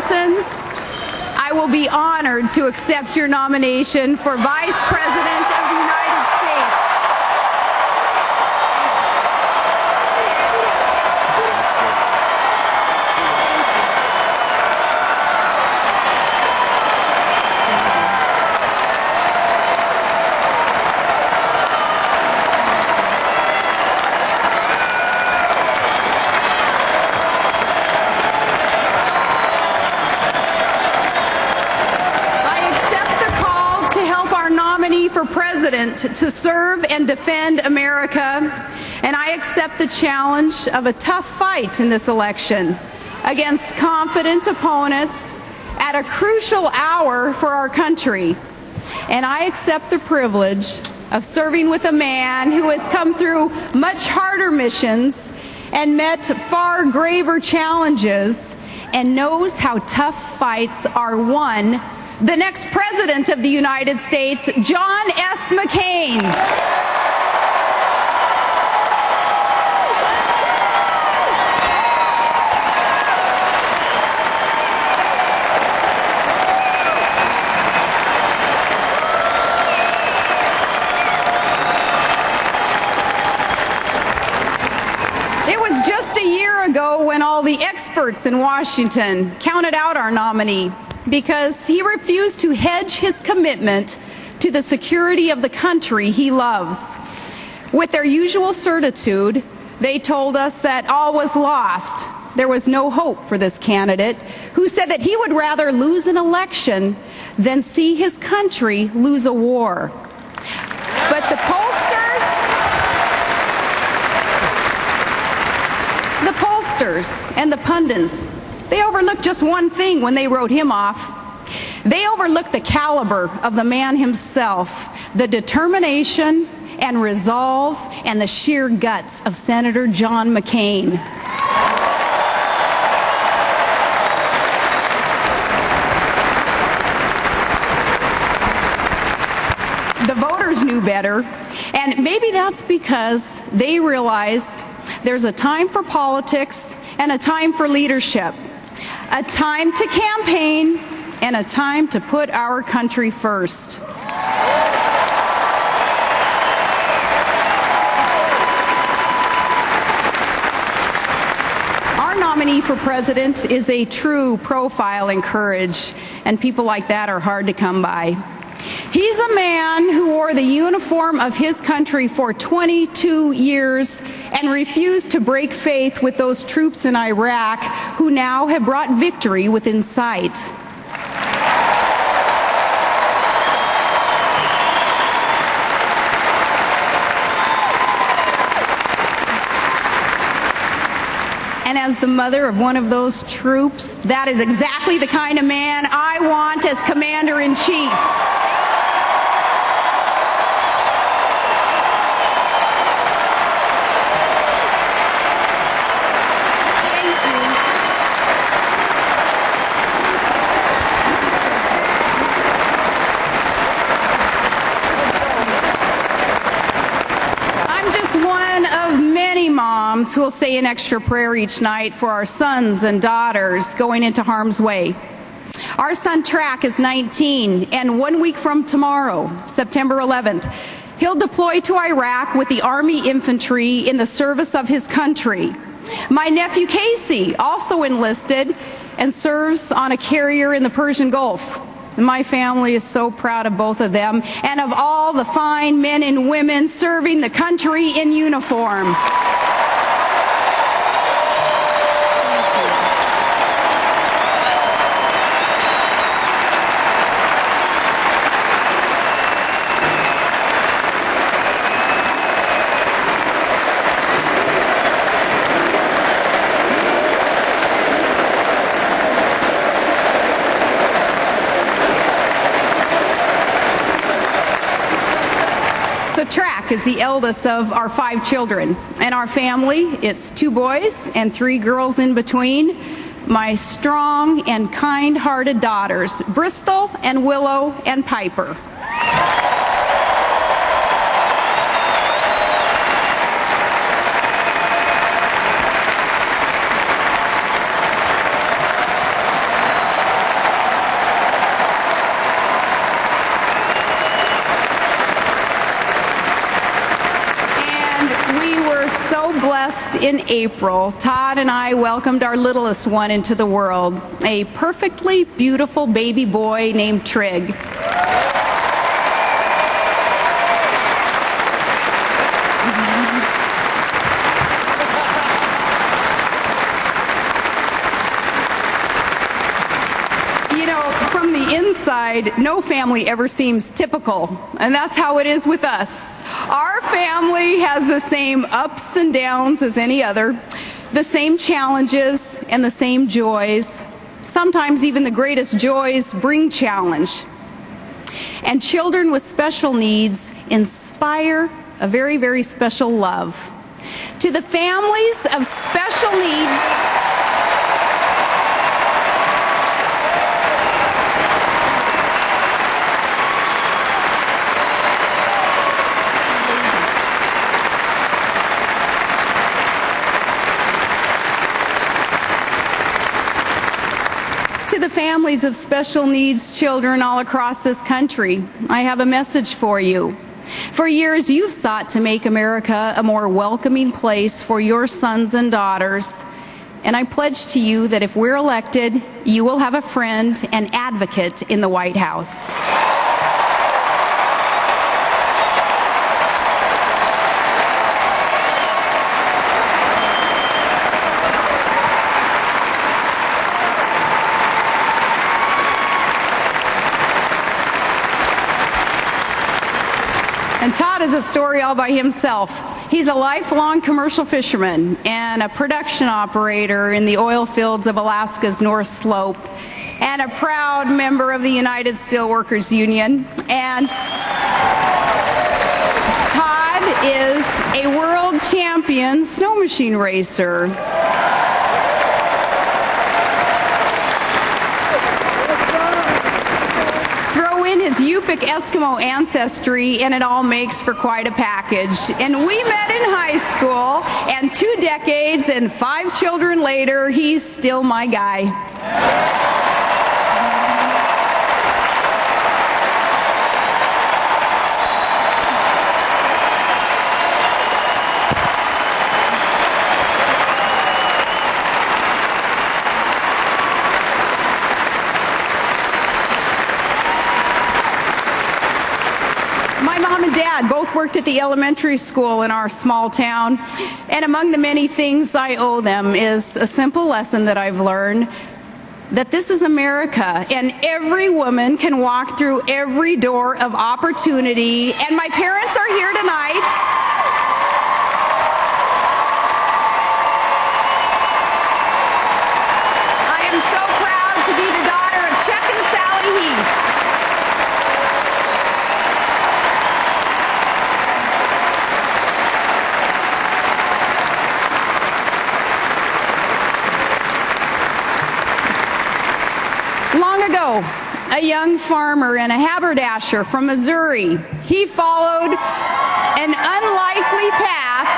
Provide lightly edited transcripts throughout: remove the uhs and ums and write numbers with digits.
citizens, I will be honored to accept your nomination for Vice President of the United States. For president to serve and defend America, and I accept the challenge of a tough fight in this election against confident opponents at a crucial hour for our country. And I accept the privilege of serving with a man who has come through much harder missions and met far graver challenges and knows how tough fights are won. The next President of the United States, John S. McCain. It was just a year ago when all the experts in Washington counted out our nominee, because he refused to hedge his commitment to the security of the country he loves. With their usual certitude, they told us that all was lost. There was no hope for this candidate, who said that he would rather lose an election than see his country lose a war. But the pollsters and the pundits, they overlooked just one thing when they wrote him off. They overlooked the caliber of the man himself, the determination and resolve and the sheer guts of Senator John McCain. The voters knew better, and maybe that's because they realize there's a time for politics and a time for leadership. A time to campaign and a time to put our country first. Our nominee for president is a true profile in courage, and people like that are hard to come by. He's a man who wore the uniform of his country for 22 years and refused to break faith with those troops in Iraq who now have brought victory within sight. And as the mother of one of those troops, that is exactly the kind of man I want as Commander-in-Chief. Moms who will say an extra prayer each night for our sons and daughters going into harm's way. Our son Track is 19, and 1 week from tomorrow, September 11th, he'll deploy to Iraq with the Army infantry in the service of his country. My nephew Casey also enlisted and serves on a carrier in the Persian Gulf. And my family is so proud of both of them and of all the fine men and women serving the country in uniform. So Track is the eldest of our 5 children. And our family, it's 2 boys and 3 girls in between. My strong and kind-hearted daughters, Bristol and Willow and Piper. We were so blessed in April. Todd and I welcomed our littlest one into the world, a perfectly beautiful baby boy named Trig. From the inside, no family ever seems typical, and that's how it is with us. Our family has the same ups and downs as any other, the same challenges and the same joys. Sometimes even the greatest joys bring challenge. And children with special needs inspire a very, very special love. To the families of special needs, special needs children all across this country, I have a message for you. For years, you've sought to make America a more welcoming place for your sons and daughters. And I pledge to you that if we're elected, you will have a friend and advocate in the White House. And Todd is a story all by himself. He's a lifelong commercial fisherman and a production operator in the oil fields of Alaska's North Slope, and a proud member of the United Steelworkers Union. And Todd is a world champion snow machine racer. His Yupik Eskimo ancestry, and it all makes for quite a package. And we met in high school, and 2 decades and 5 children later, he's still my guy. Dad both worked at the elementary school in our small town, and among the many things I owe them is a simple lesson that I've learned, that this is America, and every woman can walk through every door of opportunity, and my parents are here tonight. I am so proud to be the daughter of Chuck and Sally Heath. Long ago, a young farmer and a haberdasher from Missouri, he followed an unlikely path.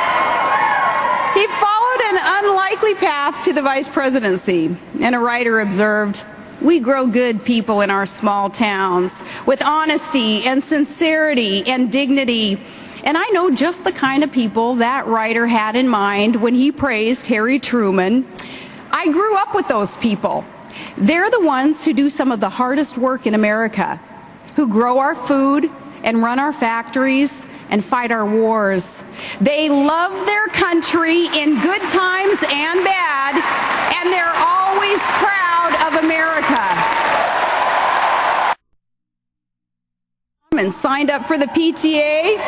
He followed an unlikely path to the vice presidency. And a writer observed, "We grow good people in our small towns with honesty and sincerity and dignity." And I know just the kind of people that writer had in mind when he praised Harry Truman. I grew up with those people. They're the ones who do some of the hardest work in America, who grow our food and run our factories and fight our wars. They love their country in good times and bad, and they're always proud of America. And signed up for the PTA.